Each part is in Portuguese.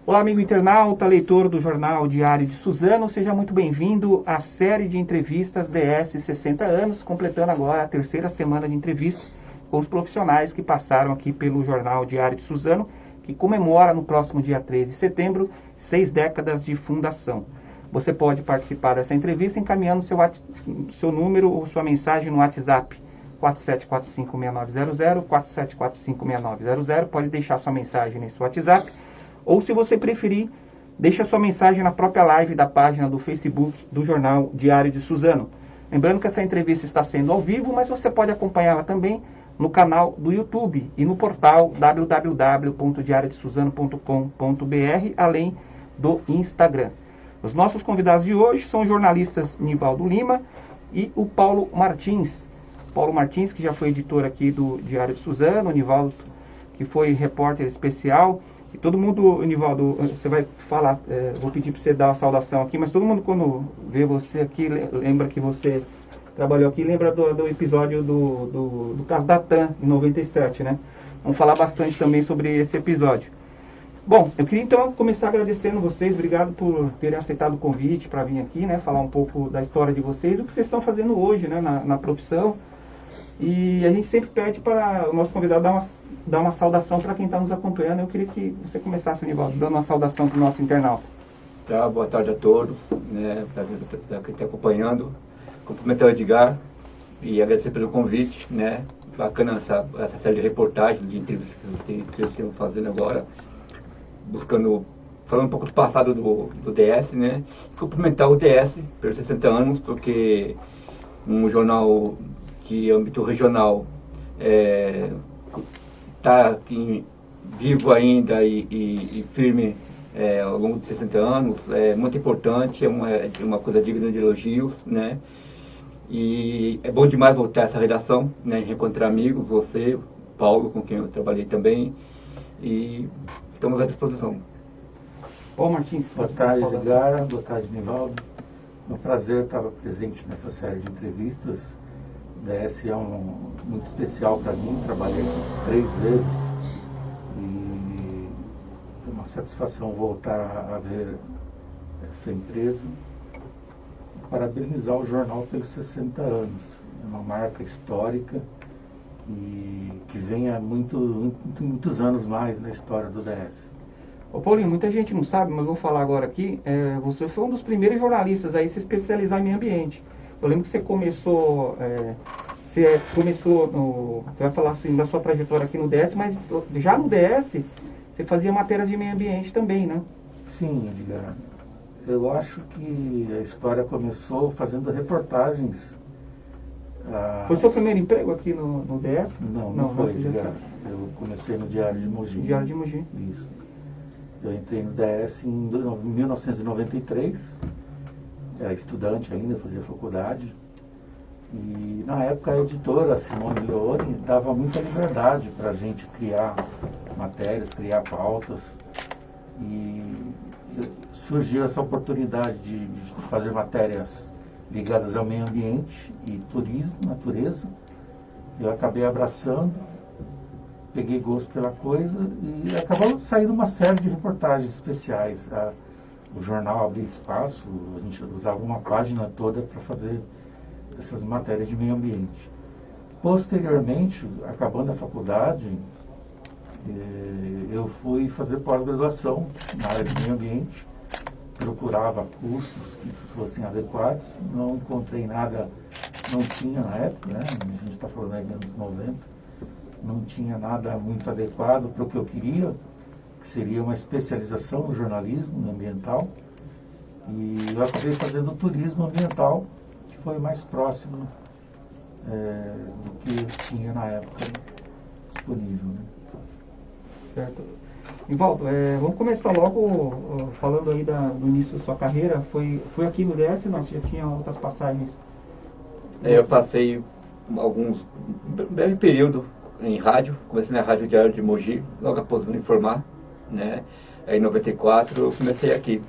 Olá, amigo internauta, leitor do Jornal Diário de Suzano, seja muito bem-vindo à série de entrevistas DS 60 anos, completando agora a terceira semana de entrevista com os profissionais que passaram aqui pelo Jornal Diário de Suzano, que comemora no próximo dia 13 de setembro 6 décadas de fundação. Você pode participar dessa entrevista encaminhando seu número ou sua mensagem no WhatsApp 47456900, 47456900, pode deixar sua mensagem nesse WhatsApp. Ou, se você preferir, deixa sua mensagem na própria live da página do Facebook do Jornal Diário de Suzano. Lembrando que essa entrevista está sendo ao vivo, mas você pode acompanhá-la também no canal do YouTube e no portal www.diariodesuzano.com.br, além do Instagram. Os nossos convidados de hoje são os jornalistas Nivaldo Lima e o Paulo Martins. Paulo Martins, que já foi editor aqui do Diário de Suzano, o Nivaldo, que foi repórter especial. E todo mundo, Nivaldo, você vai falar, vou pedir para você dar a saudação aqui, mas todo mundo quando vê você aqui, lembra que você trabalhou aqui, lembra do episódio do caso da TAM, em 97, né? Vamos falar bastante também sobre esse episódio. Bom, eu queria então começar agradecendo vocês, obrigado por terem aceitado o convite para vir aqui, né? Falar um pouco da história de vocês, o que vocês estão fazendo hoje, né? Na profissão. E a gente sempre pede para o nosso convidado dar uma saudação para quem está nos acompanhando. Eu queria que você começasse, Nivaldo, dando uma saudação para o nosso internauta. Tá, boa tarde a todos, né, para quem está acompanhando. Cumprimentar o Edgar e agradecer pelo convite, né. Bacana essa série de reportagens, de entrevistas que vocês estão fazendo agora, falando um pouco do passado do DS, né. Cumprimentar o DS pelos 60 anos, porque um jornal de âmbito regional está aqui vivo ainda e firme ao longo de 60 anos, é muito importante, é uma coisa digna de elogios, né? E é bom demais voltar a essa redação, né? Reencontrar amigos, você, Paulo, com quem eu trabalhei também, e estamos à disposição. Paulo Martins. Boa tarde, Edgar. Boa tarde, Nivaldo. É um prazer estar presente nessa série de entrevistas. O DS é muito especial para mim, trabalhei 3 vezes e é uma satisfação voltar a ver essa empresa. Parabenizar o jornal pelos 60 anos, é uma marca histórica e que vem há muitos anos mais na história do DS. Ô Paulinho, muita gente não sabe, mas eu vou falar agora aqui, você foi um dos primeiros jornalistas a se especializar em meio ambiente. Eu lembro que você começou, você vai falar assim da sua trajetória aqui no DS, mas já no DS você fazia matérias de meio ambiente também, né? Sim, Edgar. Eu acho que a história começou fazendo reportagens. Foi seu primeiro emprego aqui no DS? Não foi, Edgar. Eu comecei no Diário de Mogi. Diário de Mogi. Isso. Eu entrei no DS em 1993. Era estudante ainda, fazia faculdade. E na época a editora Simone Leone dava muita liberdade para a gente criar matérias, criar pautas. E surgiu essa oportunidade de fazer matérias ligadas ao meio ambiente e turismo, natureza. Eu acabei abraçando, peguei gosto pela coisa e acabou saindo uma série de reportagens especiais. O jornal abria espaço, a gente usava uma página toda para fazer essas matérias de meio ambiente. Posteriormente, acabando a faculdade, eu fui fazer pós-graduação na área de meio ambiente, procurava cursos que fossem adequados, não encontrei nada, não tinha na época, né? A gente está falando aí dos anos 90, não tinha nada muito adequado para o que eu queria, que seria uma especialização no jornalismo ambiental, e eu acabei fazendo turismo ambiental, que foi mais próximo do que tinha na época disponível, né? Certo. Nivaldo, vamos começar logo falando aí do início da sua carreira. Foi aqui no DS, não? Você já tinha outras passagens? Eu passei um breve período em rádio, comecei na Rádio Diário de Mogi, logo após me informar, né? Aí em 94 eu comecei aqui,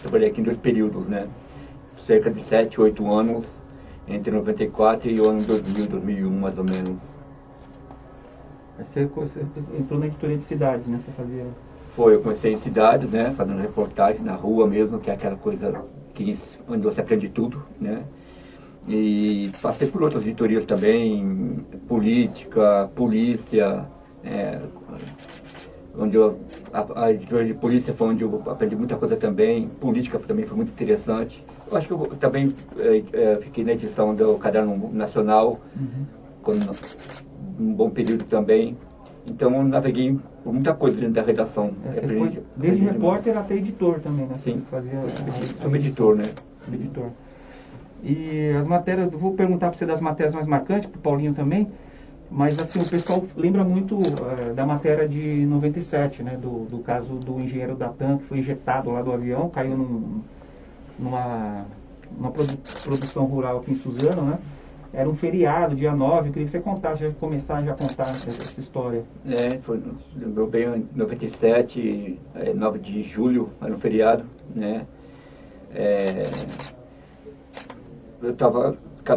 trabalhei aqui em 2 períodos, né? Cerca de 7, 8 anos, entre 94 e o ano 2000, 2001 mais ou menos. Você entrou na editoria de cidades, né? Você fazia... eu comecei em cidades, né, fazendo reportagem na rua mesmo, que é aquela coisa onde você aprende tudo, né. E passei por outras editorias também, política, polícia, onde a editoria de polícia foi onde eu aprendi muita coisa também, política também foi muito interessante. Eu acho que eu também fiquei na edição do Caderno Nacional, um bom período também. Então eu naveguei por muita coisa dentro da redação. Você foi desde repórter até editor também, né? Sim, fazia como editor, né? Editor. E as matérias, vou perguntar para você das matérias mais marcantes, para o Paulinho também, mas assim, o pessoal lembra muito da matéria de 97, né? Do caso do engenheiro da TAM, que foi injetado lá do avião, caiu numa produção rural aqui em Suzano, né? Era um feriado, dia 9, eu queria que você contasse, começar a contar essa história. Lembrou bem, em 97, 9 de julho, era um feriado, né? Eu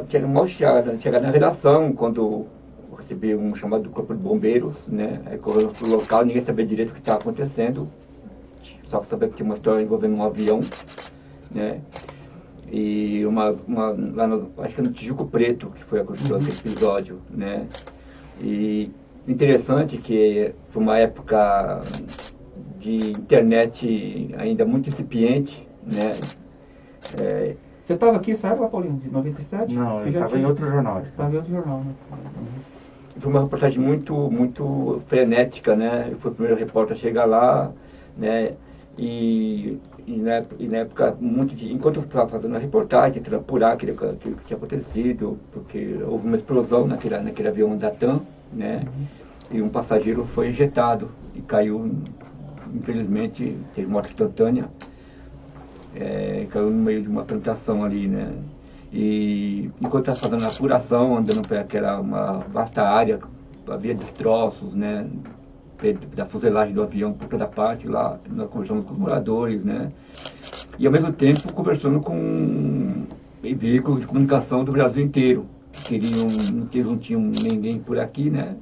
tinha mal chegar na redação, quando eu recebi um chamado do Corpo de Bombeiros, né? Aí correu pro local, ninguém sabia direito o que estava acontecendo, só sabia que tinha uma história envolvendo um avião, né? E lá acho que no Tijuco Preto, que foi aconteceu aquele episódio, né? E interessante que foi uma época de internet ainda muito incipiente, né? Você estava aqui, sabe, Paulinho, de 97? Não, eu estava em outro jornal. Estava em outro jornal, né? Foi uma reportagem muito frenética, né? Eu fui o primeiro repórter a chegar lá, né? E na época, enquanto eu estava fazendo a reportagem, tentando apurar aquilo que tinha acontecido, porque houve uma explosão naquele avião da TAM, né? E um passageiro foi injetado e caiu, infelizmente, teve morte instantânea, caiu no meio de uma plantação ali, né? E enquanto eu estava fazendo a apuração, andando por uma vasta área, havia destroços, né? Da fuselagem do avião por toda parte, lá nós conversamos com os moradores, né? E ao mesmo tempo conversando com veículos de comunicação do Brasil inteiro, que não tinham ninguém por aqui, né?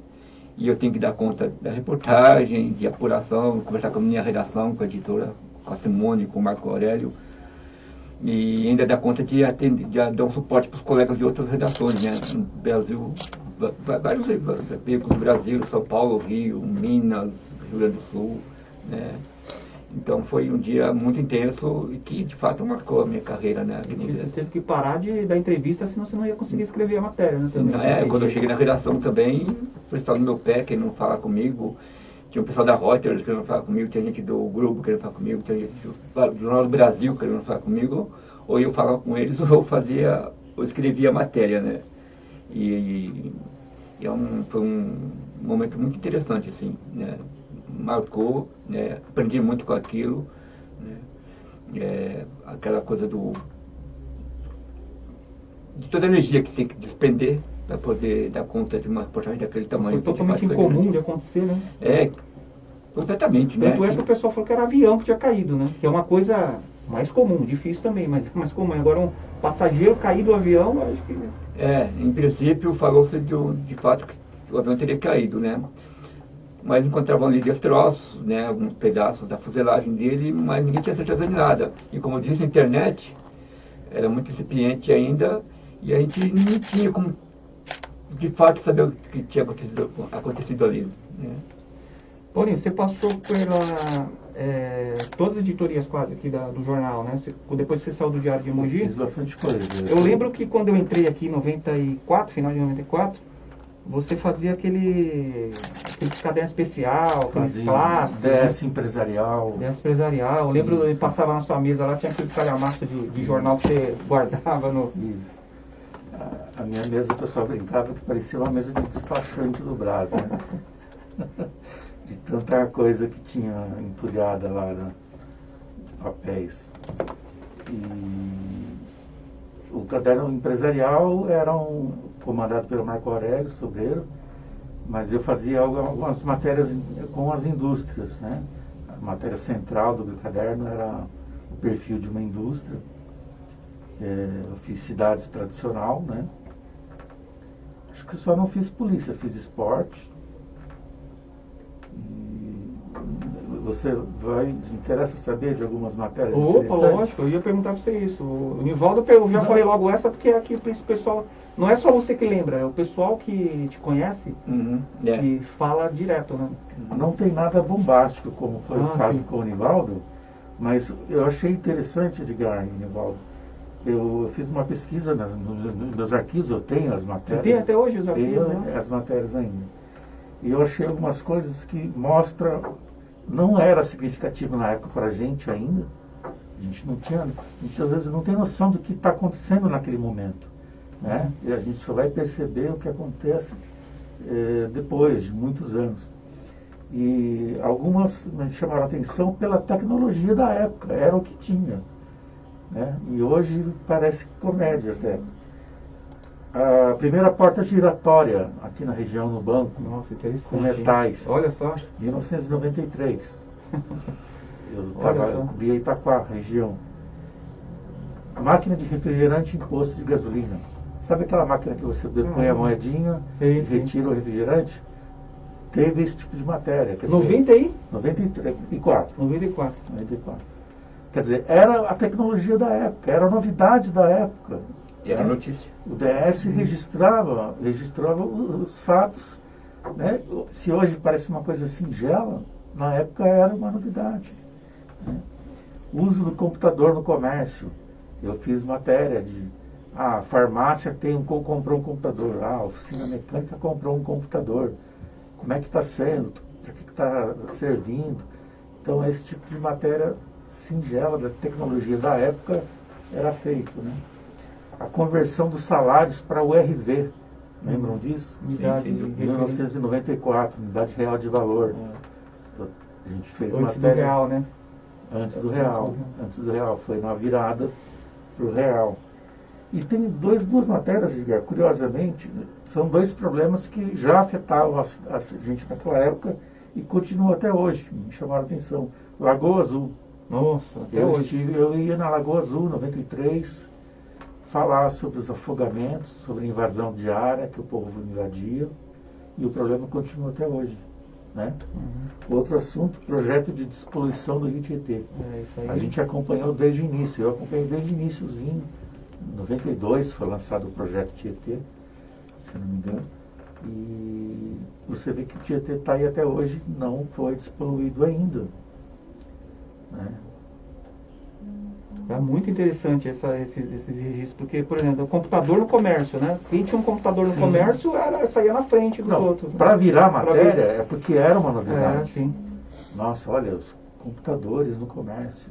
E eu tenho que dar conta da reportagem, de apuração, conversar com a minha redação, com a editora, com a Simone, com o Marco Aurélio, e ainda dar conta de dar um suporte para os colegas de outras redações, né? No Brasil, vários veículos do Brasil, São Paulo, Rio, Minas, Rio Grande do Sul, né? Então foi um dia muito intenso e que de fato marcou a minha carreira, né? Você teve que parar da entrevista, senão você não ia conseguir escrever a matéria, né? Também. Quando eu cheguei na redação também, o pessoal no meu pé querendo falar comigo, tinha o pessoal da Reuters querendo falar comigo, tinha gente do Grupo querendo falar comigo, tinha gente do Jornal do Brasil querendo falar comigo, ou eu falava com eles ou escrevia a matéria, né? E foi um momento muito interessante, assim, né? Marcou, né? Aprendi muito com aquilo, né? Aquela coisa de toda a energia que você tem que despender para poder dar conta de uma reportagem daquele tamanho. Foi totalmente incomum de acontecer, né? Completamente, né? Tanto é que o pessoal falou que era avião que tinha caído, né? Que é uma coisa mais comum, difícil também, mas mais comum. Agora um passageiro cair do avião, acho que... Em princípio falou-se de fato que o avião teria caído, né? Mas encontravam ali destroços, né? Alguns pedaços da fuselagem dele, mas ninguém tinha certeza de nada. E como eu disse, a internet era muito incipiente ainda, e a gente não tinha como de fato saber o que tinha acontecido ali, né? Paulinho, você passou pela todas as editorias quase aqui do jornal, né? Depois que você saiu do Diário de Mogi. Fiz bastante coisa. Eu lembro que quando eu entrei aqui em 94, final de 94, você fazia aquele caderno especial, aqueles clássicos. DS empresarial. DS empresarial. Eu lembro que passava na sua mesa lá, tinha aquele calhamaço de jornal que você guardava no... Isso. A minha mesa, o pessoal brincava que parecia uma mesa de despachante do Brás, né? De tanta coisa que tinha entulhada lá, né? De papéis. E o caderno empresarial era comandado pelo Marco Aurélio, Sobreiro, mas eu fazia algumas matérias com as indústrias, né? A matéria central do caderno era o perfil de uma indústria. Eu fiz cidades tradicional, né? Acho que só não fiz polícia, fiz esporte. E você interessa saber de algumas matérias Opa, interessantes? lógico, eu ia perguntar para você isso. O Nivaldo, eu já falei logo essa, porque aqui o pessoal, não é só você que lembra, é o pessoal que te conhece, que fala direto, né? Não tem nada bombástico, como foi o caso sim. com o Nivaldo, mas eu achei interessante, Edgar e Nivaldo. Eu fiz uma pesquisa nos arquivos, eu tenho as matérias. Você tem até hoje os arquivos, Tenho né? as matérias ainda. E eu achei algumas coisas que mostram, não era significativo na época para a gente ainda. A gente às vezes não tem noção do que está acontecendo naquele momento, né? E a gente só vai perceber o que acontece depois de muitos anos. E algumas me chamaram a atenção pela tecnologia da época, era o que tinha, né? E hoje parece comédia até. A primeira porta giratória aqui na região, no banco, Nossa, interessante. com metais, Olha só. 1993. Olha só. Eu cobria Itaquá, região. Máquina de refrigerante em posto de gasolina. Sabe aquela máquina que você põe a moedinha e retira o refrigerante? Teve esse tipo de matéria. Quer 90 aí? 94. 94. Quer dizer, era a tecnologia da época, era a novidade da época. E era notícia. O DS registrava os fatos, né? Se hoje parece uma coisa singela, na época era uma novidade, né? O uso do computador no comércio. Eu fiz matéria de a farmácia comprou um computador, a oficina mecânica comprou um computador. Como é que está sendo? Para que está servindo? Então, esse tipo de matéria singela da tecnologia da época era feito, né? A conversão dos salários para o URV, lembram disso? Unidade Sim, de 1994, unidade real de valor. A gente fez antes do matéria real, né? antes do real, foi uma virada para o real. E tem duas matérias, Edgar, curiosamente, são dois problemas que já afetavam a gente naquela época e continuam até hoje, me chamaram a atenção. Lagoa Azul. Nossa, até hoje. Eu ia na Lagoa Azul, 93, falar sobre os afogamentos, sobre a invasão de área que o povo invadia, e o problema continua até hoje, né? Outro assunto, projeto de despoluição do Rio Tietê. Isso aí. A gente acompanhou desde o início, eu acompanhei desde o iníciozinho. Em 92 foi lançado o projeto Tietê, se não me engano, e você vê que o Tietê está aí até hoje, não foi despoluído ainda, né? É muito interessante esses registros, porque, por exemplo, o computador no comércio, né? Quem tinha um computador no Sim. comércio saía na frente dos outros. Né? Para virar matéria é porque era uma novidade. Sim. Nossa, olha, os computadores no comércio.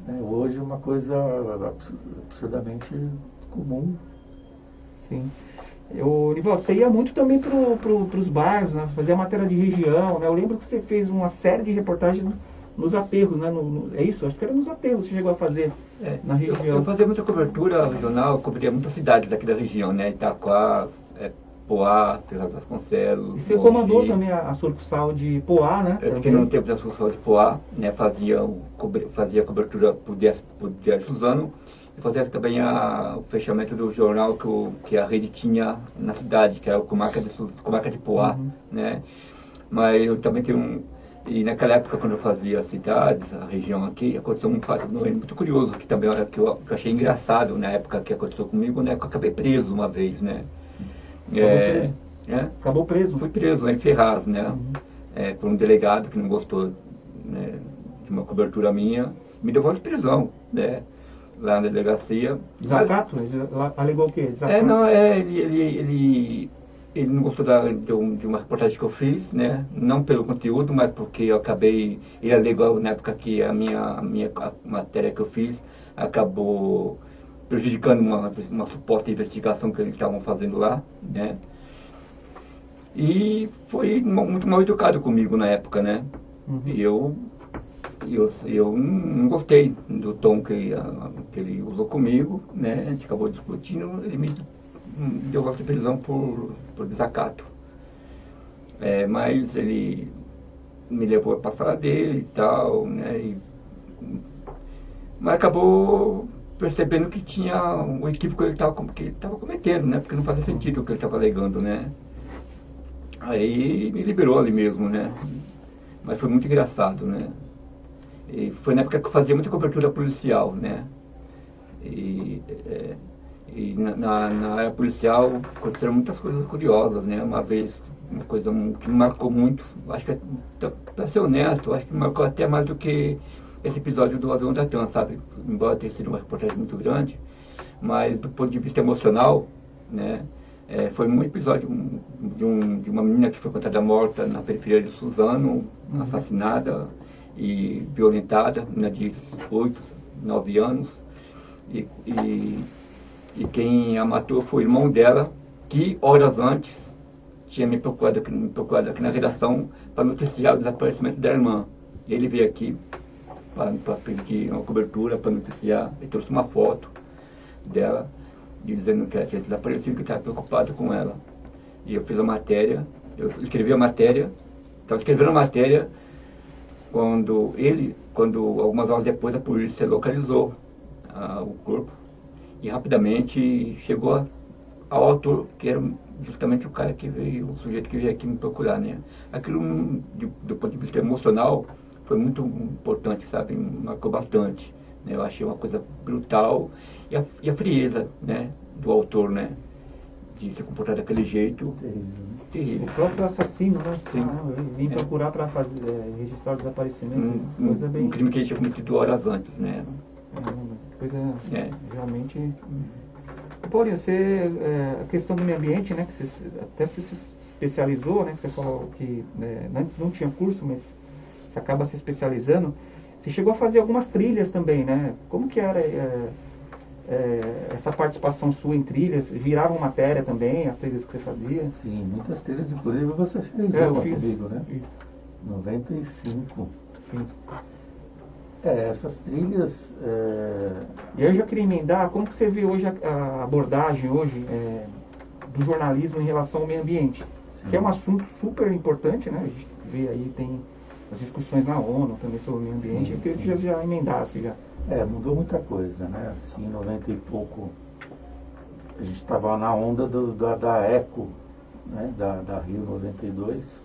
Né? Hoje é uma coisa absurdamente comum. Sim. Nivaldo, você ia muito também para os bairros, né? Fazia matéria de região, né? Eu lembro que você fez uma série de reportagens nos aterros, né? É isso? Acho que era nos aterros que você chegou a fazer na região. Eu fazia muita cobertura regional, cobria muitas cidades aqui da região, né? Itaquá, Poá, Ferraz Vasconcelos. E você comandou também a sucursal de Poá, né? Eu fiquei no tempo da sucursal de Poá, né? Fazia cobertura por Diário Suzano e fazia também o fechamento do jornal que a rede tinha na cidade, que era o Comarca de Poá, né? Mas eu também tenho E naquela época, quando eu fazia as cidades, a região aqui, aconteceu um fato muito curioso, que também que eu achei engraçado na época que aconteceu comigo, né? Que eu acabei preso uma vez, né? Acabou preso? Fui preso lá em Ferraz, né? Por um delegado que não gostou, né, de uma cobertura minha, me deu voz de prisão, né? Lá na delegacia. Desacato? Alegou o quê? Desacato? Ele não gostou de uma reportagem que eu fiz, né? Não pelo conteúdo, mas porque eu acabei... Ele alegou na época que a matéria que eu fiz acabou prejudicando uma suposta investigação que eles estavam fazendo lá, né? E foi muito mal educado comigo na época, né? E eu não gostei do tom que ele usou comigo, né? A gente acabou discutindo, ele me deu voz de prisão por desacato. Mas ele me levou a passar dele e tal, né? Mas acabou percebendo que tinha um equívoco que ele estava cometendo, né? Porque não fazia sentido o que ele estava alegando, né? Aí me liberou ali mesmo, né? mas foi muito engraçado, né? E foi na época que eu fazia muita cobertura policial, né? E na área policial aconteceram muitas coisas curiosas, né? Uma vez, uma coisa que me marcou muito, acho que, para ser honesto, acho que me marcou até mais do que esse episódio do avião da TAM, sabe? Embora tenha sido uma reportagem muito grande, mas do ponto de vista emocional, né? Foi um episódio de uma menina que foi encontrada morta na periferia de Suzano, assassinada e violentada, menina de 8, 9 anos, e quem a matou foi o irmão dela, que horas antes tinha me procurado aqui na redação para noticiar o desaparecimento da irmã. Ele veio aqui para pedir uma cobertura, para noticiar, e trouxe uma foto dela, dizendo que ela tinha desaparecido, que estava preocupado com ela. E eu fiz a matéria, eu escrevi a matéria, estava escrevendo a matéria quando algumas horas depois a polícia localizou o corpo e rapidamente chegou ao autor, que era justamente o cara que veio, o sujeito que veio aqui me procurar, né? Aquilo, do ponto de vista emocional, foi muito importante, sabe? Me marcou bastante, né? Eu achei uma coisa brutal e a frieza, né, do autor, né, de se comportar daquele jeito, terrível. O próprio assassino, né? Sim. Vim procurar para registrar o desaparecimento. Coisa bem... Um crime que ele tinha cometido horas antes, né? Coisa realmente... Paulinho, você, a questão do meio ambiente, né, que você até se especializou, né, que você falou que não tinha curso, mas você acaba se especializando. Você chegou a fazer algumas trilhas também, né? Como que era essa participação sua em trilhas? Viravam matéria também, as trilhas que você fazia? Sim, muitas trilhas, inclusive você fez eu uma fiz, comigo, né? Isso. 95. Sim. Essas trilhas... E aí eu já queria emendar, como que você vê hoje a abordagem hoje do jornalismo em relação ao meio ambiente? Sim. Que é um assunto super importante, né? A gente vê aí, tem as discussões na ONU também sobre o meio ambiente. Sim, eu queria que já emendasse já. Mudou muita coisa, né? Assim, em 90 e pouco, a gente estava na onda da ECO, né? Da Rio 92.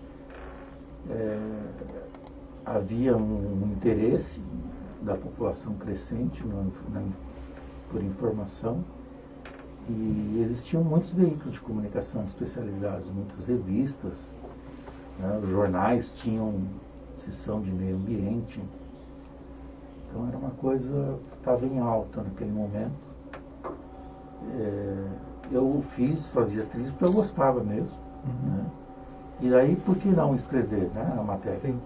Havia um interesse da população crescente por informação, e existiam muitos veículos de comunicação especializados, muitas revistas, né? Os jornais tinham seção de meio ambiente, então era uma coisa que estava em alta naquele momento. Eu fazia as trilhas porque eu gostava mesmo, né? E daí, por que não escrever, né, a matéria? Sim.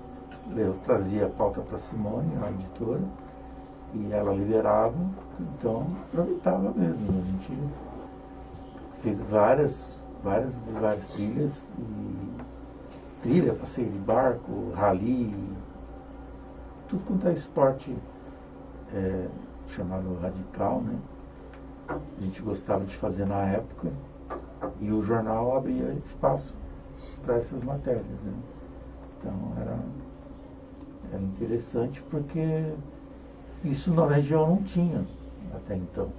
Eu trazia a pauta para a Simone, a editora, e ela liberava, então aproveitava mesmo. A gente fez várias trilhas, passeio de barco, rally, tudo quanto é esporte chamado radical, né? A gente gostava de fazer na época, e o jornal abria espaço para essas matérias, né? Então era interessante porque isso na região não tinha até então,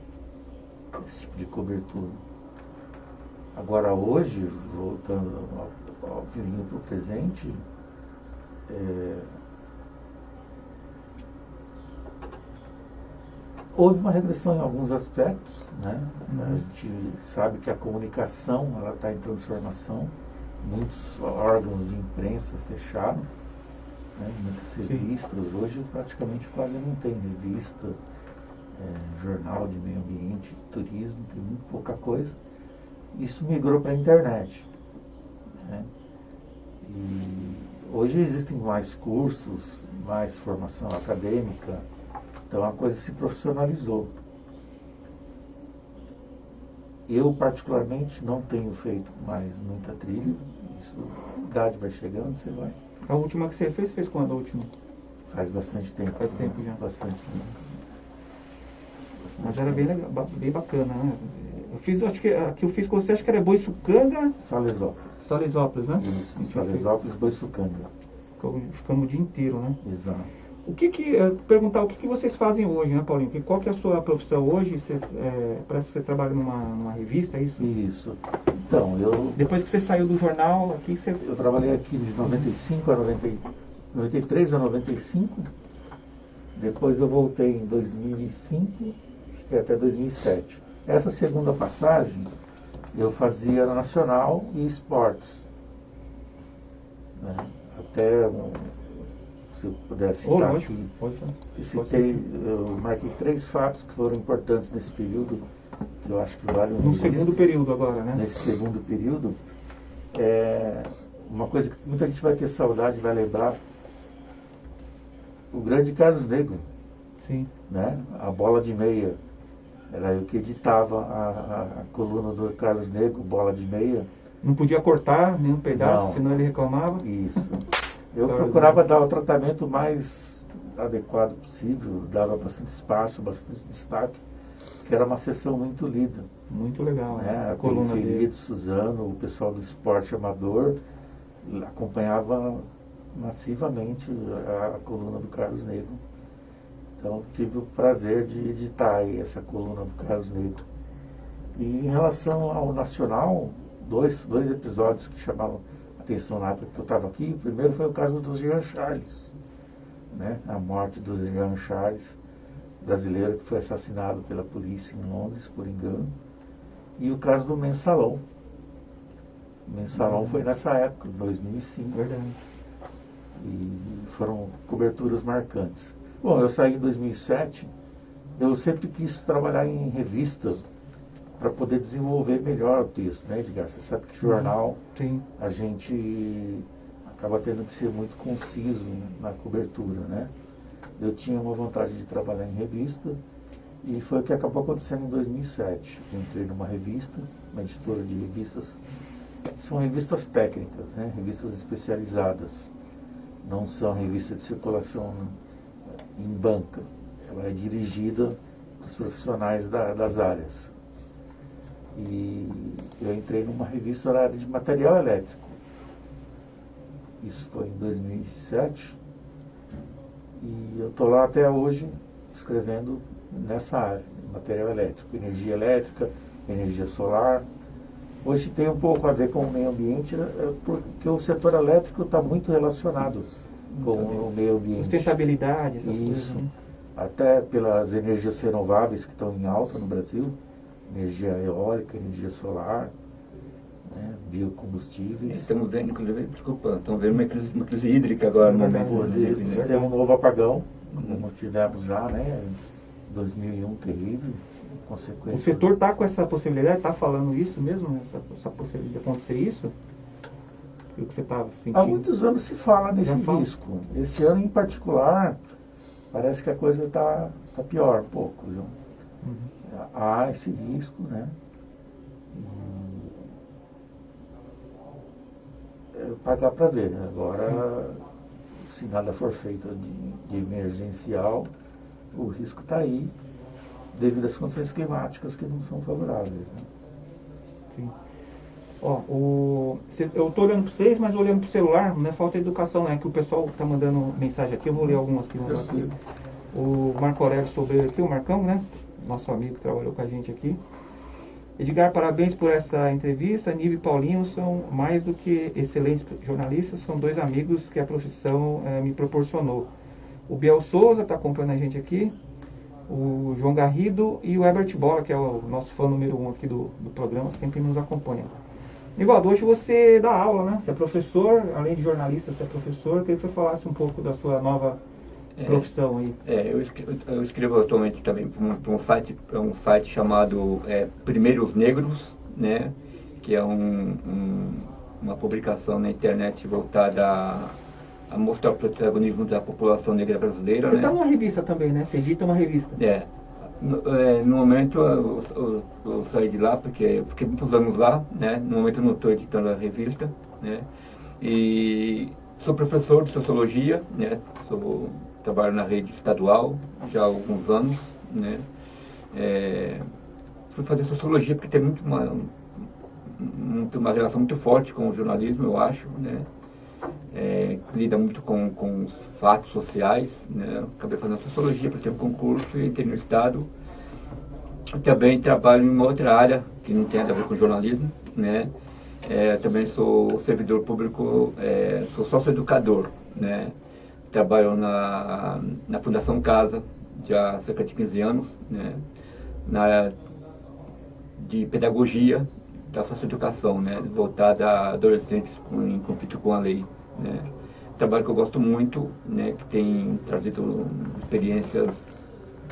esse tipo de cobertura. Agora hoje, voltando ao vivinho para o presente, houve uma regressão em alguns aspectos, né? A gente sabe que a comunicação está em transformação, muitos órgãos de imprensa fecharam, né? Muitas revistas, hoje praticamente quase não tem revista, jornal de meio ambiente, de turismo, tem muito pouca coisa. Isso migrou para a internet, né? E hoje existem mais cursos, mais formação acadêmica, então a coisa se profissionalizou. Eu particularmente não tenho feito mais muita trilha, isso, a idade vai chegando, você vai. A última que você fez quando a última? Faz bastante tempo. Faz tempo já. Bastante tempo. Mas era bem legal, bem bacana, né? Eu fiz, acho que a que eu fiz com você, acho que era Boiçucanga. Salesópolis, né? Isso, Salesópolis, Boiçucanga. Ficamos o dia inteiro, né? Exato. Perguntar o que vocês fazem hoje, né, Paulinho? Qual que é a sua profissão hoje? Parece que você trabalha numa revista, é isso? Isso. Então, Depois que você saiu do jornal, aqui você... Eu trabalhei aqui de 95 a 93 a 95. Depois eu voltei em 2005, fiquei até 2007. Essa segunda passagem eu fazia Nacional e Esportes. Né? Até, se eu pudesse citar aqui, eu marquei 3 fatos que foram importantes nesse período, que eu acho que vale um No segundo período agora, né? Nesse segundo período, uma coisa que muita gente vai ter saudade, vai lembrar, o grande Carlos Negro. Sim. Né? A bola de meia. Era eu que editava a coluna do Carlos Negro, bola de meia. Não podia cortar nenhum pedaço, Não. Senão ele reclamava. Isso. Eu procurava dar o tratamento mais adequado possível, dava bastante espaço, bastante destaque, que era uma sessão muito lida. Muito legal, né? A coluna dele. Suzano, o pessoal do esporte amador acompanhava massivamente a coluna do Carlos Negro. Então tive o prazer de editar aí essa coluna do Carlos Negro. E em relação ao Nacional, dois episódios que chamavam atenção na época que eu estava aqui. O primeiro foi o caso do Jean Charles, né? A morte do Jean Charles, brasileiro que foi assassinado pela polícia em Londres, por engano. E o caso do Mensalão. O Mensalão foi nessa época, 2005. Verdade. E foram coberturas marcantes. Bom, eu saí em 2007, eu sempre quis trabalhar em revista para poder desenvolver melhor o texto, né, Edgar? Você sabe que jornal, Sim. A gente acaba tendo que ser muito conciso na cobertura, né? Eu tinha uma vontade de trabalhar em revista e foi o que acabou acontecendo em 2007. Eu entrei numa revista, uma editora de revistas, são revistas técnicas, né? Revistas especializadas. Não são revistas de circulação em banca. Ela é dirigida para os profissionais das áreas. E eu entrei numa revista na área de material elétrico. Isso foi em 2007. E eu estou lá até hoje escrevendo nessa área, material elétrico, energia solar. Hoje tem um pouco a ver com o meio ambiente, porque o setor elétrico está muito relacionado com o meio ambiente. Sustentabilidade, essas coisas. Isso. Até pelas energias renováveis que estão em alta no Brasil, energia eólica, energia solar, né, biocombustíveis. Estamos vendo, inclusive, estamos vendo uma crise hídrica agora no momento. Tem um novo apagão, como tivemos já, né, em 2001, terrível. O setor está com essa possibilidade, está falando isso mesmo, essa possibilidade de acontecer isso? O que você estava sentindo? Há muitos anos se fala nesse risco. Esse ano em particular, parece que a coisa está pior um pouco. Viu? Uhum. Há esse risco, né? Pagar para ver. Agora, se nada for feito de emergencial, o risco está aí, devido às condições climáticas que não são favoráveis. Né? Sim. Ó, eu estou olhando para vocês, mas olhando para o celular, não é falta de educação, né? Que o pessoal está mandando mensagem aqui, eu vou ler algumas que mandou aqui. O Marco Aurélio Sobreiro aqui, o Marcão, né? Nosso amigo que trabalhou com a gente aqui. Edgar, parabéns por essa entrevista. Nive e Paulinho são mais do que excelentes jornalistas, são dois amigos que a profissão me proporcionou. O Biel Souza está acompanhando a gente aqui. O João Garrido e o Herbert Bola, que é o nosso fã número 1 aqui do programa, sempre nos acompanha. Nivaldo, hoje você dá aula, né? Você é professor, além de jornalista, você é professor. Eu queria que você falasse um pouco da sua nova profissão aí. Eu escrevo atualmente também para um site chamado Primeiros Negros, né? Que é uma publicação na internet voltada a mostrar o protagonismo da população negra brasileira. Você está numa revista também, né? Você edita uma revista. No momento eu saí de lá porque eu fiquei muitos anos lá, né? No momento eu não estou editando a revista, né? E sou professor de sociologia, né? Trabalho na rede estadual já há alguns anos, né? Fui fazer sociologia porque tem uma relação muito forte com o jornalismo, eu acho, né? Lida muito com os fatos sociais, né? Acabei fazendo sociologia para ter um concurso e entrei no estado. Também trabalho em uma outra área que não tem nada a ver com jornalismo, né? Também sou servidor público, sou sócio-educador, né? trabalho na Fundação Casa, já há cerca de 15 anos, né? Na área de pedagogia da socioeducação, né? Voltada a adolescentes em conflito com a lei, né? Trabalho que eu gosto muito, né? Que tem trazido experiências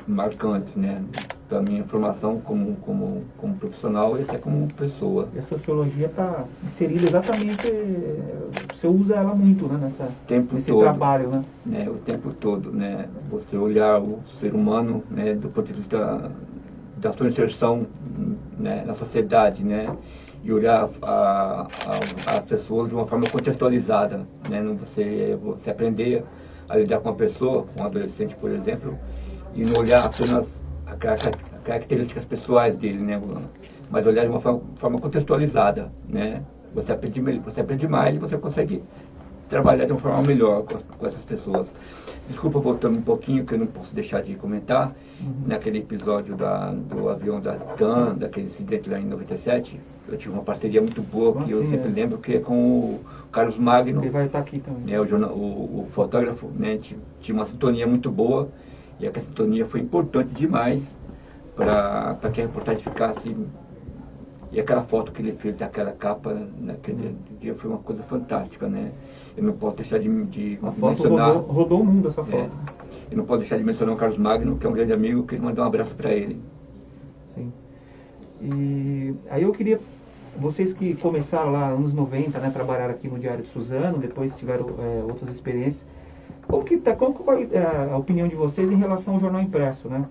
marcantes, né? Para a minha formação como profissional e até como pessoa. E a sociologia está inserida exatamente, você usa ela muito, né, nesse todo, trabalho, né? O tempo todo, né? Você olhar o ser humano, né, do ponto de vista da sua inserção, né, na sociedade, né? E olhar a pessoa de uma forma contextualizada, né? Você aprender a lidar com uma pessoa, com um adolescente, por exemplo, e não olhar apenas as características pessoais dele, né? Mas olhar de uma forma contextualizada, né? Você aprende mais e você consegue trabalhar de uma forma melhor com essas pessoas. Desculpa, voltando um pouquinho, que eu não posso deixar de comentar, naquele episódio do avião da TAM, daquele incidente lá em 97, eu tive uma parceria muito boa, que eu sempre lembro, que é com o Carlos Magno. Ele vai estar aqui também. Né, o fotógrafo, né? Tinha uma sintonia muito boa, e a sintonia foi importante demais para que a reportagem ficasse. E aquela foto que ele fez daquela capa naquele dia foi uma coisa fantástica, né? Eu não posso deixar de mencionar. Rodou o mundo essa foto. Eu não posso deixar de mencionar o Carlos Magno, que é um grande amigo, que mandou um abraço para ele. Sim. E aí eu queria, vocês que começaram lá nos anos 90, né, trabalharam aqui no Diário de Suzano, depois tiveram outras experiências. Como que vai a opinião de vocês em relação ao jornal impresso, né?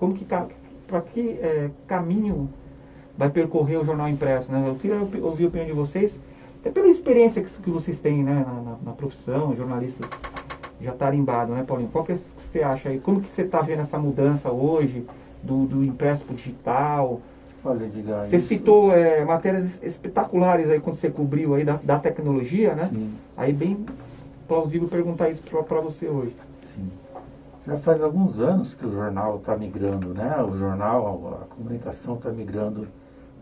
Para que caminho vai percorrer o jornal impresso, né? Eu queria ouvir a opinião de vocês, até pela experiência que vocês têm, né, na profissão, jornalistas já tarimbados, né, Paulinho? Qual que você acha aí? Como que você está vendo essa mudança hoje do impresso para o digital? Olha, Edgar, você citou matérias espetaculares aí quando você cobriu aí da tecnologia, né? Sim. Aí bem plausível perguntar isso para você hoje. Sim. Já faz alguns anos que o jornal está migrando, né? O jornal, a comunicação está migrando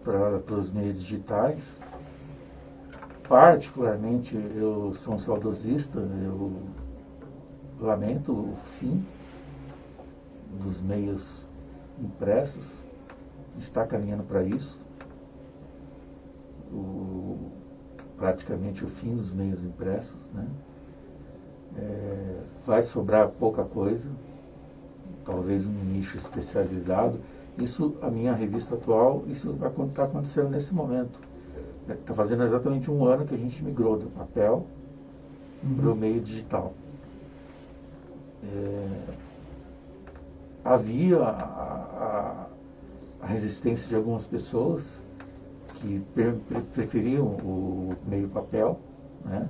para os meios digitais. Particularmente, eu sou um saudosista, eu lamento o fim dos meios impressos. A gente está caminhando para isso. Praticamente o fim dos meios impressos, né? Vai sobrar pouca coisa, talvez um nicho especializado. Isso, a minha revista atual, isso está acontecendo nesse momento. Está fazendo exatamente um ano que a gente migrou do papel para o meio digital. Havia a resistência de algumas pessoas que preferiam o meio papel, né?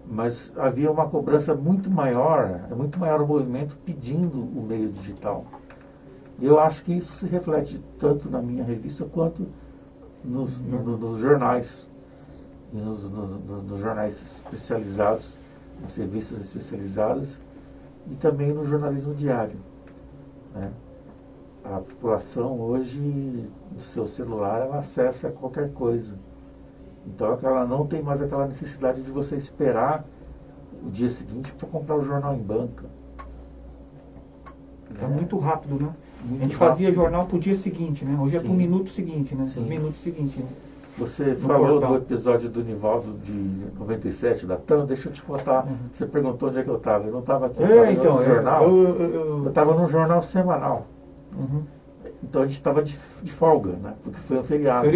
Mas havia uma cobrança muito maior o movimento pedindo o meio digital. E eu acho que isso se reflete tanto na minha revista quanto nos jornais, e nos jornais especializados, nas revistas especializadas, e também no jornalismo diário, né? A população hoje, no seu celular, ela acessa qualquer coisa. Então ela não tem mais aquela necessidade de você esperar o dia seguinte para comprar o jornal em banca. Está muito rápido, né? Muito a gente rápido. fazia jornal para o dia seguinte, né? Hoje é para o minuto seguinte, né? Sim. Minuto seguinte, né? Você falou do episódio do Nivaldo de 97 da TAM, deixa eu te contar. Você perguntou onde é que eu estava. Eu não estava aqui, no jornal. Eu estava num jornal semanal. Então a gente estava de folga, né? Porque foi um feriado.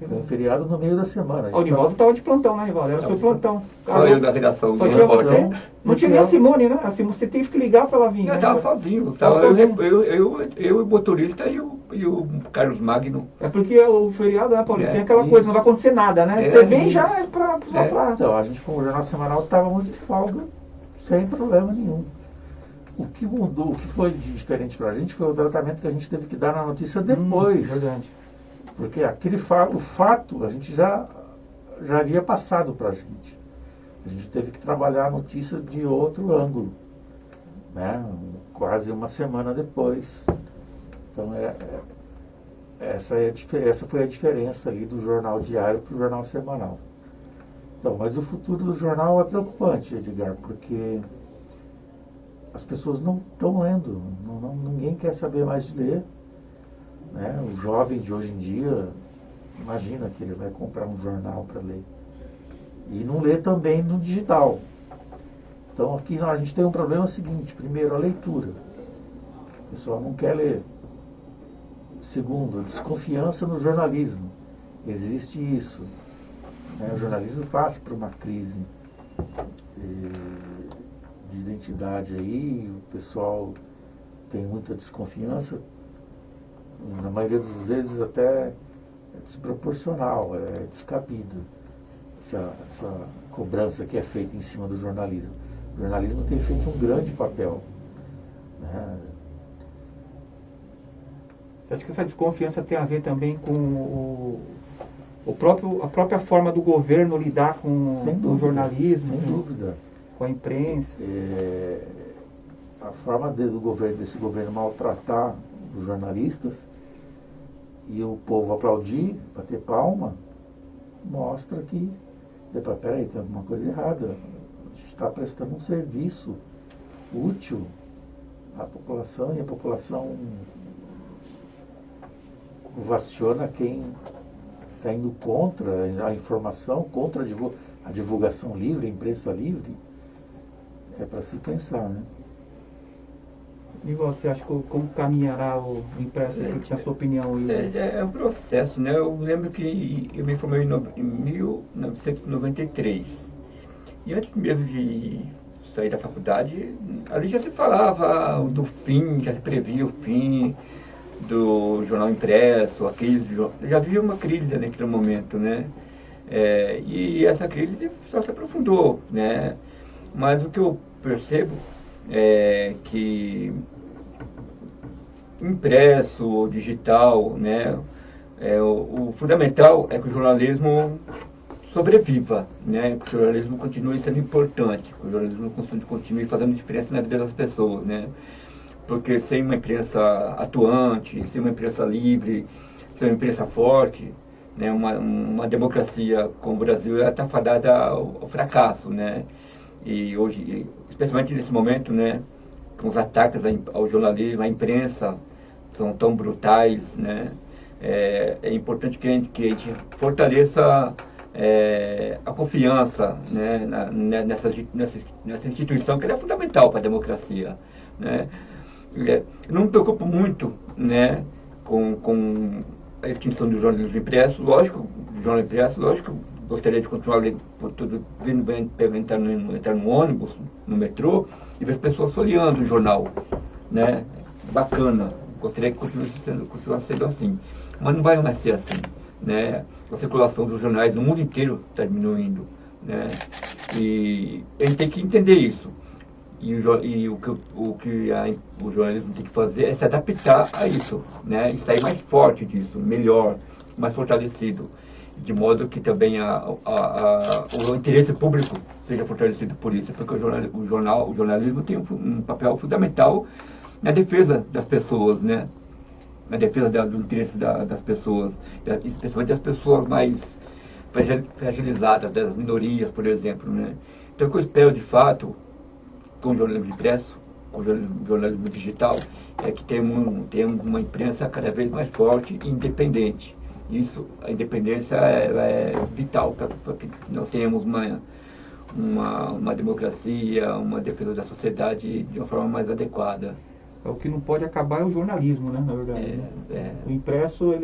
Foi um feriado no meio da semana. O Nivaldo estava de plantão, né, Nivaldo? Era o seu plantão. Só eu da redação. Só tinha você. Não tinha nem a Simone, né? A Simone, você teve que ligar para ela vir. Eu estava sozinho. Eu, o motorista e o Carlos Magno. É porque o feriado, né, Paulinho? Tem aquela coisa, não vai acontecer nada, né? Você vem já para... Então, a gente foi um jornal semanal, estávamos de folga, sem problema nenhum. O que mudou, o que foi diferente para a gente foi o tratamento que a gente teve que dar na notícia depois. Verdade. Porque o fato a gente já havia passado para a gente. A gente teve que trabalhar a notícia de outro ângulo, né? Quase uma semana depois. Então essa foi a diferença aí do jornal diário para o jornal semanal. Então, mas o futuro do jornal é preocupante, Edgar, porque as pessoas não estão lendo, ninguém quer saber mais de ler, né? O jovem de hoje em dia, imagina que ele vai comprar um jornal para ler. E não lê também no digital. Então aqui a gente tem um problema seguinte: primeiro, a leitura. O pessoal não quer ler. Segundo, desconfiança no jornalismo. Existe isso. Né? O jornalismo passa por uma crise de identidade aí, o pessoal tem muita desconfiança, na maioria das vezes até é desproporcional, é descabida essa cobrança que é feita em cima do jornalismo. O jornalismo tem feito um grande papel, né? Você acha que essa desconfiança tem a ver também com a própria forma do governo lidar com o jornalismo? Sem dúvida. Com a imprensa? A forma desse governo maltratar os jornalistas e o povo aplaudir, bater palma, mostra que, peraí, tem alguma coisa errada. A gente está prestando um serviço útil à população e a população ovaciona quem está indo contra a informação, contra a divulgação livre, a imprensa livre. É para se pensar, né? E você acha como caminhará o impresso? O que é a sua opinião aí? É um processo, né? Eu lembro que eu me formei em 1993. E antes mesmo de sair da faculdade, ali já se falava do fim, já se previa o fim do jornal impresso, já havia uma crise naquele momento, né? E essa crise só se aprofundou, né? Mas o que eu percebo é que impresso ou digital, né? O fundamental é que o jornalismo sobreviva, né? Que o jornalismo continue sendo importante, que o jornalismo continue fazendo diferença na vida das pessoas, né? Porque sem uma imprensa atuante, sem uma imprensa livre, sem uma imprensa forte, né? Uma democracia como o Brasil está fadada ao fracasso, né? E hoje, especialmente nesse momento, né? Com os ataques ao jornalismo, à imprensa, são tão brutais, né? É importante que a gente fortaleça a confiança, né? nessa instituição que é fundamental para a democracia, né? Eu não me preocupo muito, né, com a extinção do jornalismo impresso. Lógico, gostaria de continuar entrar no ônibus, no metrô, e ver as pessoas folheando o jornal, né? Bacana, gostaria que continuasse sendo assim. Mas não vai mais ser assim, né? A circulação dos jornais no mundo inteiro está diminuindo, né? E a gente tem que entender isso. E o que o jornalismo tem que fazer é se adaptar a isso, né? E sair mais forte disso, melhor, mais fortalecido, de modo que também o interesse público seja fortalecido por isso, porque o jornalismo tem um papel fundamental na defesa das pessoas, né? Na defesa do interesse das pessoas, especialmente das pessoas mais fragilizadas, das minorias, por exemplo, né? Então, o que eu espero, de fato, com o jornalismo impresso, com o jornalismo digital, é que tenhamos uma imprensa cada vez mais forte e independente. Isso, a independência é vital para que nós tenhamos uma democracia, uma defesa da sociedade de uma forma mais adequada. O que não pode acabar é o jornalismo, né, na verdade. O impresso,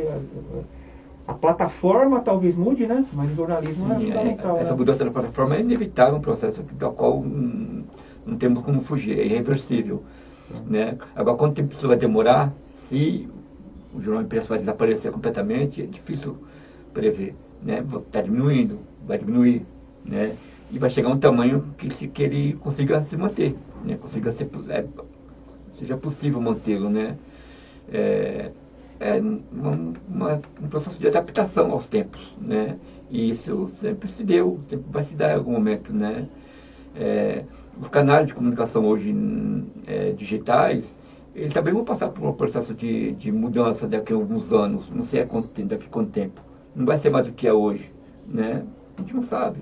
a plataforma talvez mude, né? Mas o jornalismo é fundamental. Essa mudança da plataforma é inevitável, um processo do qual não temos como fugir, é irreversível, né? Agora, quanto tempo isso vai demorar? Se o jornal impresso vai desaparecer completamente, é difícil prever, né? Está diminuindo, vai diminuir, né? E vai chegar um tamanho que ele consiga se manter, né? Seja possível mantê-lo, né? Um processo de adaptação aos tempos, né? E isso sempre vai se dar em algum momento, né? Os canais de comunicação hoje digitais, eles também vão passar por um processo de mudança daqui a alguns anos, não sei daqui a quanto tempo. Não vai ser mais o que é hoje, né? A gente não sabe,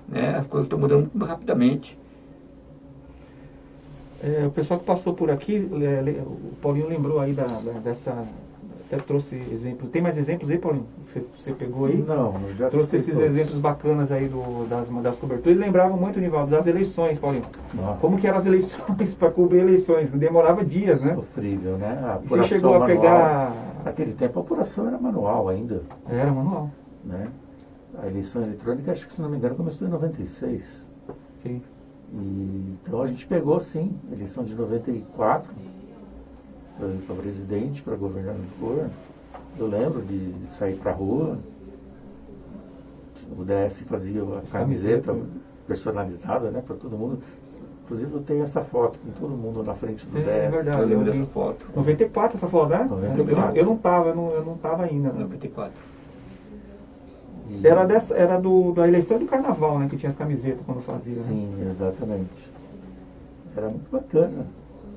né? As coisas estão mudando muito rapidamente. O pessoal que passou por aqui, o Paulinho lembrou aí dessa... Até trouxe exemplos. Tem mais exemplos aí, Paulinho? Você pegou aí? Não, eu já trouxe esses todos. exemplos bacanas aí das coberturas. E lembrava muito, Nivaldo, das eleições, Paulinho. Nossa. Como que eram as eleições para cobrir eleições? Demorava dias, né? Sofrível, né? A E você apuração chegou a manual. pegar... Naquele tempo a apuração era manual ainda, Era manual. né? A eleição eletrônica, acho que se não me engano, começou em 96. Sim. E, então a gente pegou, sim, a eleição de 94, para presidente, para governador. Eu lembro de sair para a rua, o DS fazia a camiseta personalizada, né, para todo mundo. Inclusive eu tenho essa foto com todo mundo na frente do Sim, DS. é verdade. Eu lembro dessa foto. 94 essa foto, né? 94. Eu não tava ainda, né? 94. E- Era da eleição do carnaval, né? Que tinha as camisetas quando fazia, né? Sim, exatamente. Era muito bacana.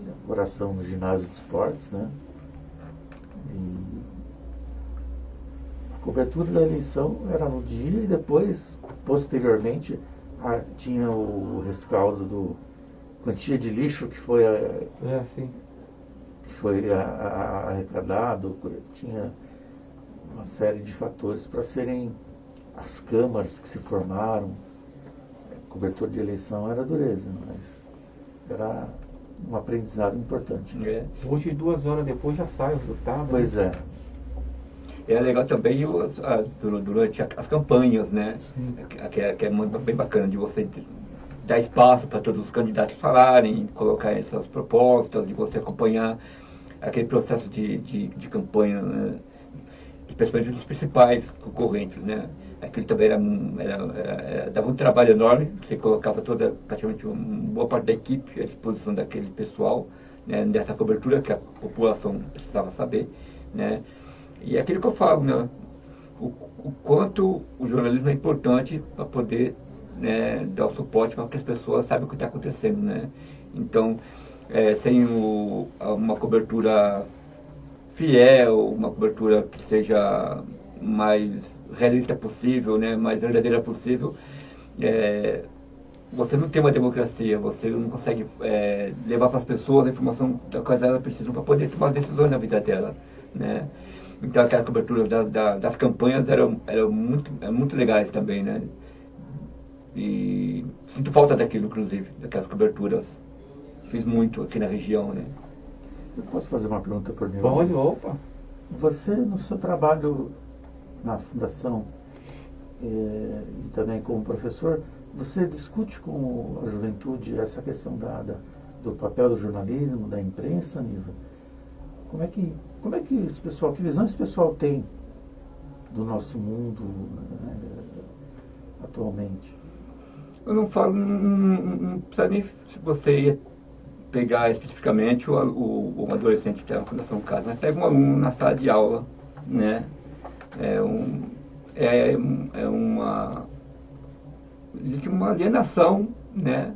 A apuração no ginásio de esportes, né? E a cobertura da eleição era no dia e depois, posteriormente, tinha o rescaldo do quantia de lixo que foi, Sim. arrecadado, tinha uma série de fatores para serem as câmaras que se formaram. A cobertura de eleição era dureza, mas era um aprendizado importante. É. Hoje, 2 horas depois, já sai o resultado. Pois é. É legal também durante as campanhas, né? Sim. Que é muito bem bacana de você dar espaço para todos os candidatos falarem, colocar suas propostas, de você acompanhar aquele processo de campanha, né? Especialmente dos principais concorrentes, né? Aquilo também dava um trabalho enorme, você colocava praticamente uma boa parte da equipe à disposição daquele pessoal, né? Dessa cobertura que a população precisava saber, né? E é aquilo que eu falo, né? O quanto o jornalismo é importante para poder, né, dar o suporte para que as pessoas saibam o que está acontecendo, né? Então, sem uma cobertura fiel, uma cobertura que seja mais realista possível, né, mais verdadeira possível, você não tem uma democracia, você não consegue levar para as pessoas a informação da qual elas precisam para poder tomar decisões na vida dela, né? Então aquela cobertura das campanhas eram muito legais também, né? E sinto falta daquilo, inclusive, daquelas coberturas. Fiz muito aqui na região, né? Eu posso fazer uma pergunta por mim? Pode, opa. Você, no seu trabalho na Fundação e também como professor, você discute com a juventude essa questão do papel do jornalismo, da imprensa, Niva? Como é que esse pessoal, que visão esse pessoal tem do nosso mundo, né, atualmente? Eu não falo, não precisa nem se você ia pegar especificamente o adolescente que está na Fundação Casa, mas pega um aluno na sala de aula, né? Existe uma alienação, né,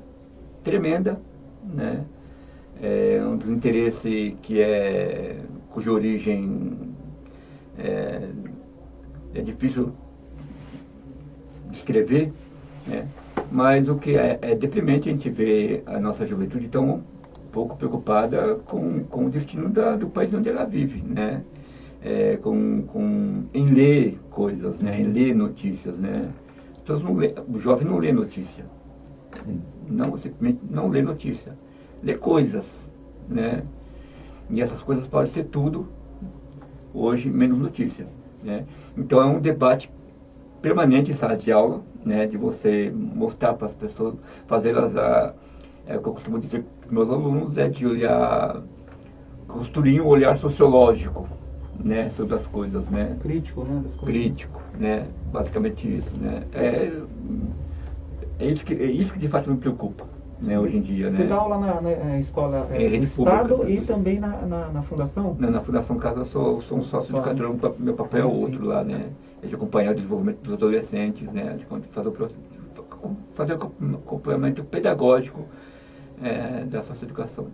tremenda, né? É um desinteresse cuja origem é difícil descrever, né? Mas o que é deprimente a gente ver a nossa juventude tão pouco preocupada com o destino do país onde ela vive, né? Em ler coisas, né? Em ler notícias, né? O jovem não lê notícia, não, simplesmente não lê notícia, lê coisas, né? E essas coisas podem ser tudo, hoje menos notícia, né? Então é um debate permanente em sala de aula, né, de você mostrar para as pessoas, fazê-las o que eu costumo dizer para meus alunos de olhar, construir um olhar sociológico, né, sobre as coisas, né? Crítico, né? Das coisas. Crítico, né? Basicamente isso, né? É isso que de fato me preocupa, né, hoje em dia, Você né? dá aula na escola do Rede Estado pública, e também na Fundação? Na Fundação Casa eu sou um sócio educador, meu papel é outro lá, né? É de acompanhar o desenvolvimento dos adolescentes, né? De fazer o acompanhamento pedagógico da socioeducação.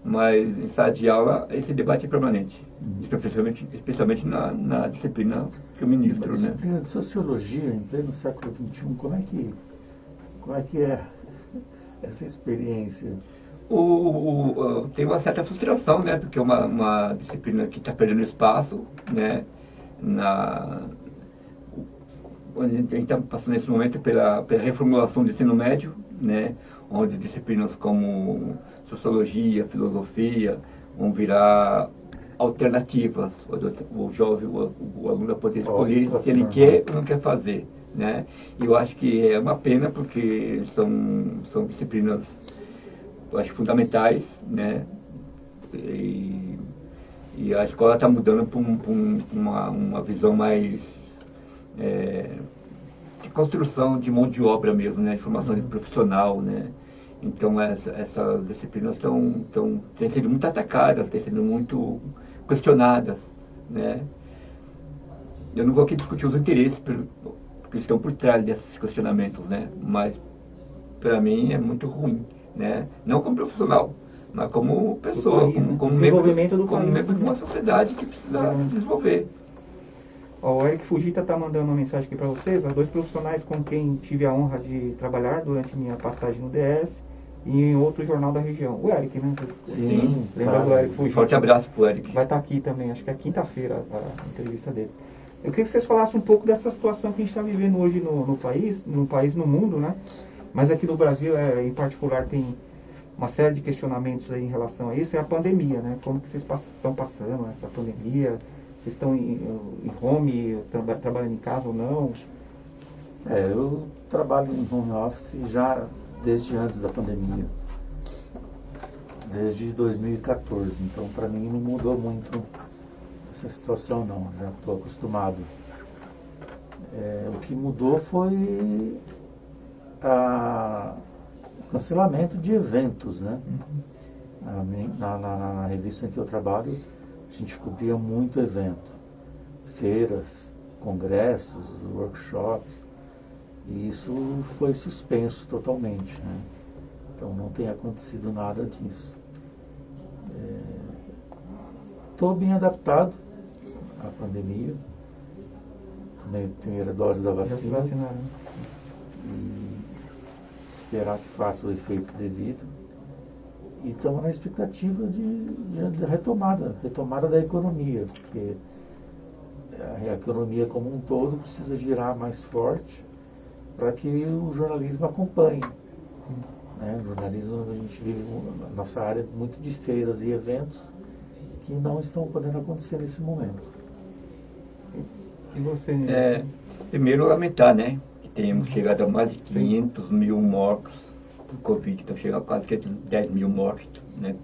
Mas em sala de aula esse debate é permanente, especialmente na disciplina que eu ministro, A né? disciplina de sociologia, em pleno século XXI, como é que Como é que é essa experiência? Tem uma certa frustração, né? Porque é uma disciplina que está perdendo espaço, né? A gente está passando nesse momento pela reformulação do ensino médio, né? Onde disciplinas como sociologia, filosofia vão virar alternativas. O jovem, o aluno vai poder escolher se ele quer ou não quer fazer, né? E eu acho que é uma pena porque são disciplinas, eu acho, fundamentais, né? E a escola está mudando para uma visão mais de construção de mão de obra mesmo, né? De formação de profissional, né? Então essas disciplinas têm sido muito atacadas, têm sido muito questionadas, né? Eu não vou aqui discutir os interesses que estão por trás desses questionamentos, né? Mas para mim é muito ruim, né? Não como profissional, mas como pessoa, país, né? como membro de uma sociedade que precisa se desenvolver. Ó, o Eric Fujita está mandando uma mensagem aqui para vocês. Ó, 2 profissionais com quem tive a honra de trabalhar durante minha passagem no DS e em outro jornal da região. O Eric, né? Sim, lembra do Eric Fujita? Forte abraço pro Eric. Vai estar aqui também, acho que é quinta-feira a entrevista deles. Eu queria que vocês falassem um pouco dessa situação que a gente está vivendo hoje no país, no mundo, né? Mas aqui no Brasil, em particular, tem uma série de questionamentos aí em relação a isso. É a pandemia, né? Como que vocês estão passando essa pandemia? Vocês estão em home, trabalhando em casa ou não? Eu trabalho em home office já desde antes da pandemia, desde 2014. Então, para mim, não mudou muito essa situação, não. Já estou acostumado. O que mudou foi o cancelamento de eventos, né? Na revista em que eu trabalho, a gente cobria muito evento, feiras, congressos, workshops, e isso foi suspenso totalmente, né? Então não tem acontecido nada disso. Estou bem adaptado à pandemia, tomei a primeira dose da vacina. Já se vacinaram. E esperar que faça o efeito devido. E estamos na expectativa de retomada da economia, porque a economia como um todo precisa girar mais forte para que o jornalismo acompanhe. Né? O jornalismo, a gente vive na nossa área muito de feiras e eventos que não estão podendo acontecer nesse momento. E você? Primeiro, lamentar, né? Que tenhamos chegado a mais de 500 mil mortos por Covid, então chega a quase 10 mil mortos, né?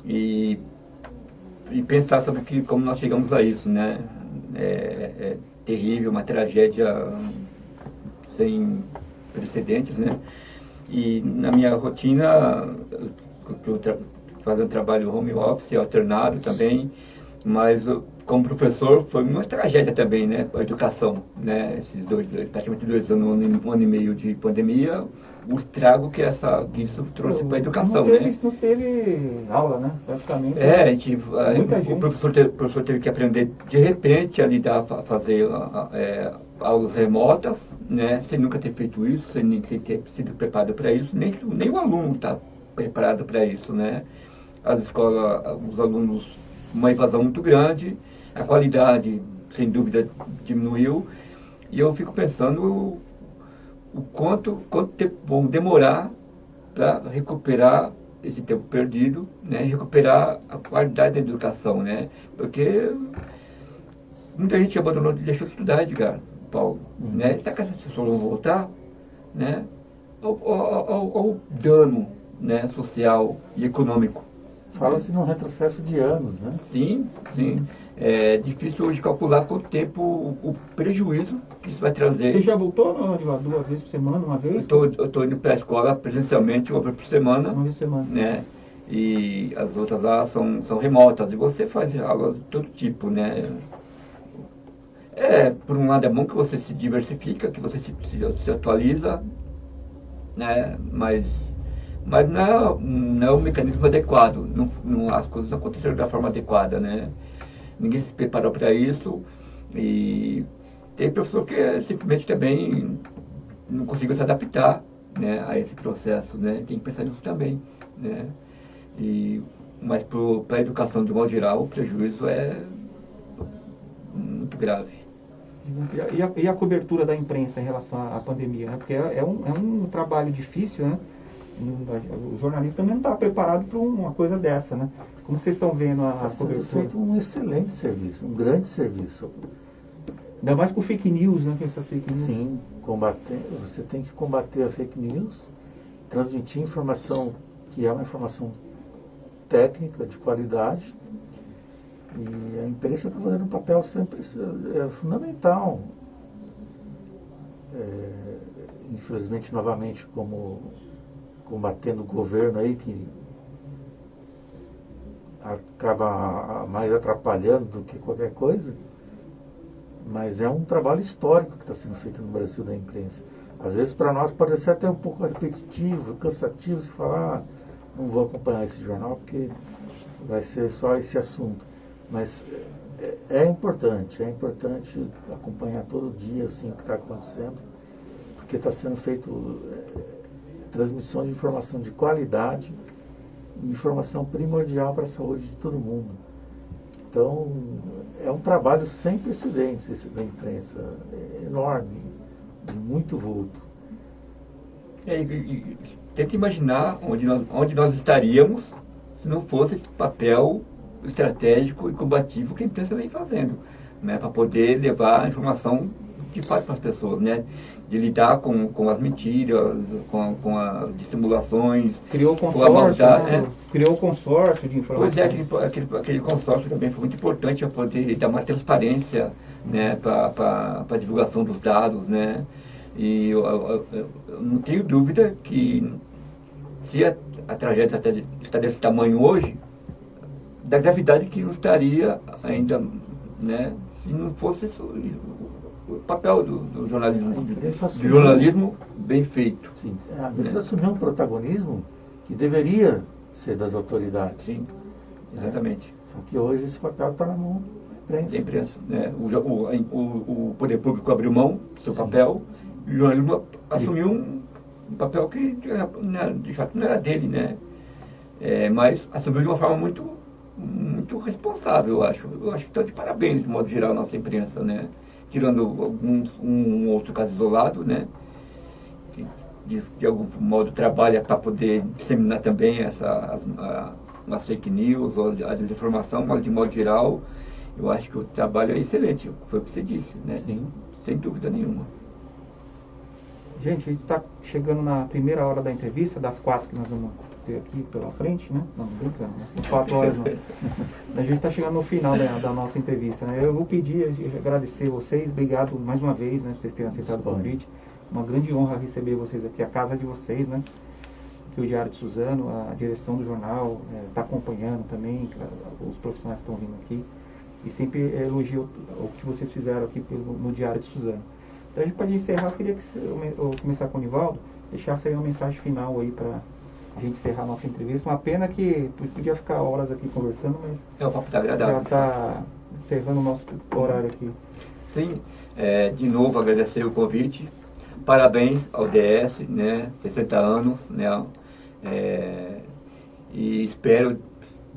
E pensar sobre como nós chegamos a isso, né? É terrível, uma tragédia sem precedentes, né? E na minha rotina, eu fazendo trabalho home office, alternado também, mas como professor foi uma tragédia também, né? A educação, né? Esses praticamente 2 anos, um ano e meio de pandemia, o estrago que isso trouxe para a educação, né? Não teve aula, né? Praticamente. O professor teve que aprender de repente a lidar, a fazer aulas remotas, né? Sem nunca ter feito isso, sem ter sido preparado para isso, nem o aluno está preparado para isso, né? As escolas, os alunos, uma evasão muito grande, a qualidade, sem dúvida, diminuiu, e eu fico pensando o quanto tempo vão demorar para recuperar esse tempo perdido, né? Recuperar a qualidade da educação, né? Porque muita gente abandonou e deixou de estudar, Edgar, Paulo, né? Será que essas pessoas vão voltar, né? Ao dano, né, social e econômico. Fala-se num retrocesso de anos, né? Sim. É difícil hoje calcular quanto tempo o prejuízo que isso vai trazer. Você já voltou 2 vezes por semana, uma vez? Eu estou indo para a escola presencialmente 1 vez por semana. 1 vez por semana. Né? E as outras lá são remotas. E você faz aula de todo tipo, né? Por um lado é bom que você se diversifica, que você se atualiza, né? Mas não é o mecanismo adequado. As coisas não aconteceram da forma adequada, né? Ninguém se preparou para isso, e tem professor que simplesmente também não conseguiu se adaptar, né, a esse processo, né? Tem que pensar nisso também, né? Mas para a educação de modo geral, o prejuízo é muito grave. E a cobertura da imprensa em relação à pandemia, né? Porque é um trabalho difícil, né? O jornalista também não está preparado para uma coisa dessa, né? Como vocês estão vendo a cobertura? Feito um excelente serviço, um grande serviço. Ainda mais com fake news, né? Essas fake news. Sim, você tem que combater a fake news, transmitir informação que é uma informação técnica, de qualidade, e a imprensa está fazendo um papel sempre fundamental. Infelizmente, novamente, como combatendo o governo aí, que acaba mais atrapalhando do que qualquer coisa, mas é um trabalho histórico que está sendo feito no Brasil da imprensa. Às vezes para nós pode ser até um pouco repetitivo, cansativo se falar, não vou acompanhar esse jornal porque vai ser só esse assunto. Mas é importante acompanhar todo dia assim, o que está acontecendo, porque está sendo feito transmissão de informação de qualidade, informação primordial para a saúde de todo mundo. Então, é um trabalho sem precedentes esse da imprensa, enorme, muito vulto. Tenta imaginar onde nós estaríamos se não fosse esse papel estratégico e combativo que a imprensa vem fazendo, né, para poder levar a informação de fato para as pessoas, né, de lidar com as mentiras, com as dissimulações, criou com a maldade, né? Criou o consórcio de informação. Pois é, aquele consórcio também foi muito importante para poder dar mais transparência, né, para a divulgação dos dados, né, e eu não tenho dúvida que se a tragédia está desse tamanho hoje, da gravidade que não estaria ainda, né, se não fosse isso, o papel do jornalismo bem feito. Sim, a imprensa assumiu um protagonismo que deveria ser das autoridades. Sim, exatamente. Só que hoje esse papel está na mão da imprensa. Da imprensa, né? O poder público abriu mão do seu papel e o jornalismo assumiu um papel que de fato não era dele, né? Mas assumiu de uma forma muito responsável, eu acho. Eu acho que está de parabéns, de modo geral, a nossa imprensa, né? Tirando um outro caso isolado, né? Que de algum modo trabalha para poder disseminar também as fake news ou a desinformação, mas de modo geral, eu acho que o trabalho é excelente, foi o que você disse, né? Sim. Sem dúvida nenhuma. Gente, a gente está chegando na primeira hora da entrevista, das 4 que nós vamos ter aqui pela frente, né? Não, brincando, não são 4 horas não. A gente está chegando no final da nossa entrevista, né? Eu vou pedir, agradecer vocês, obrigado mais uma vez, né? Por vocês terem aceitado o convite. Uma grande honra receber vocês aqui, a casa de vocês, né? Que o Diário de Suzano, a direção do jornal está acompanhando também, os profissionais que estão vindo aqui, e sempre elogio o que vocês fizeram aqui no Diário de Suzano. Então a gente pode encerrar, eu queria que eu começar com o Nivaldo, deixasse aí uma mensagem final aí para a gente encerrar a nossa entrevista. Uma pena que podia ficar horas aqui conversando, mas o papo está agradável. Já está encerrando o nosso horário aqui. Sim, de novo agradecer o convite. Parabéns ao DS, né, 60 anos, né, e espero,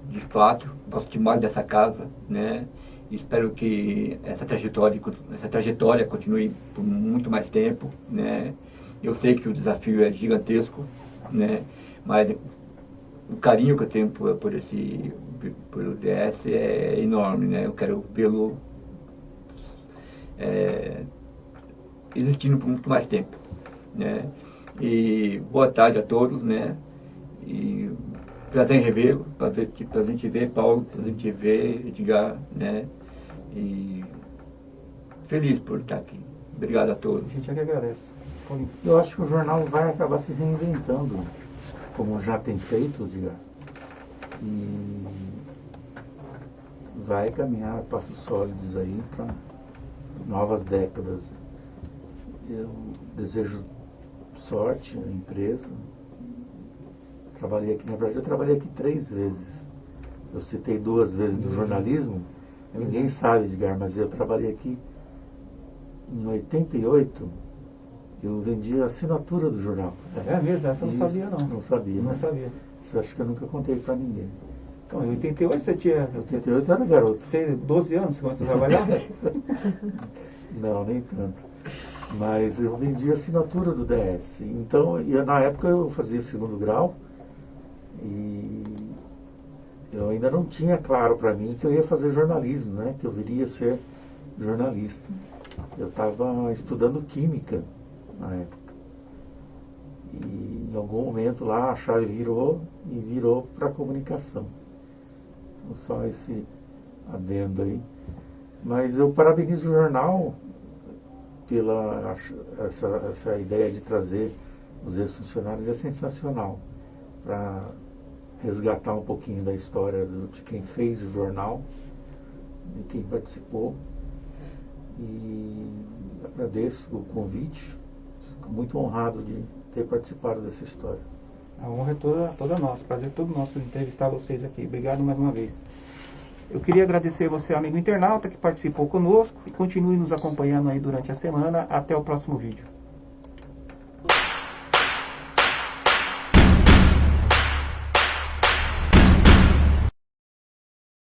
de fato, gosto demais dessa casa, né, e espero que essa trajetória continue por muito mais tempo, né. Eu sei que o desafio é gigantesco, né, mas o carinho que eu tenho pelo DS é enorme, né, eu quero vê-lo existindo por muito mais tempo, né? E boa tarde a todos, né? E prazer em revê-lo, pra gente ver Paulo, pra gente ver Edgar, né? E feliz por estar aqui. Obrigado a todos. A gente é que agradece. Eu acho que o jornal vai acabar se reinventando, como já tem feito, Edgar, e vai caminhar passos sólidos aí para novas décadas. Eu desejo sorte à empresa. Trabalhei aqui, na verdade eu trabalhei aqui 3 vezes. Eu citei 2 vezes no jornalismo, ninguém sabe, Edgar, mas eu trabalhei aqui em 88, Eu vendia a assinatura do jornal. É mesmo? Essa eu não Isso, sabia, não. Não sabia. Não né? sabia. Isso acho que eu nunca contei para ninguém. Então, em 88 você tinha... Em 88 eu era garoto. Você, 12 anos, você começou a trabalhar? Não, nem tanto. Mas eu vendia a assinatura do DS. Então, na época eu fazia segundo grau e eu ainda não tinha claro para mim que eu ia fazer jornalismo, né? Que eu viria ser jornalista. Eu estava estudando química na época. E em algum momento lá a chave virou para comunicação. Então, só esse adendo aí. Mas eu parabenizo o jornal pela essa ideia de trazer os ex-funcionários, é sensacional, para resgatar um pouquinho da história de quem fez o jornal, de quem participou. E agradeço o convite, fico muito honrado de ter participado dessa história. A honra é toda nossa, prazer é todo nosso entrevistar vocês aqui. Obrigado mais uma vez. Eu queria agradecer você, amigo internauta, que participou conosco, e continue nos acompanhando aí durante a semana. Até o próximo vídeo.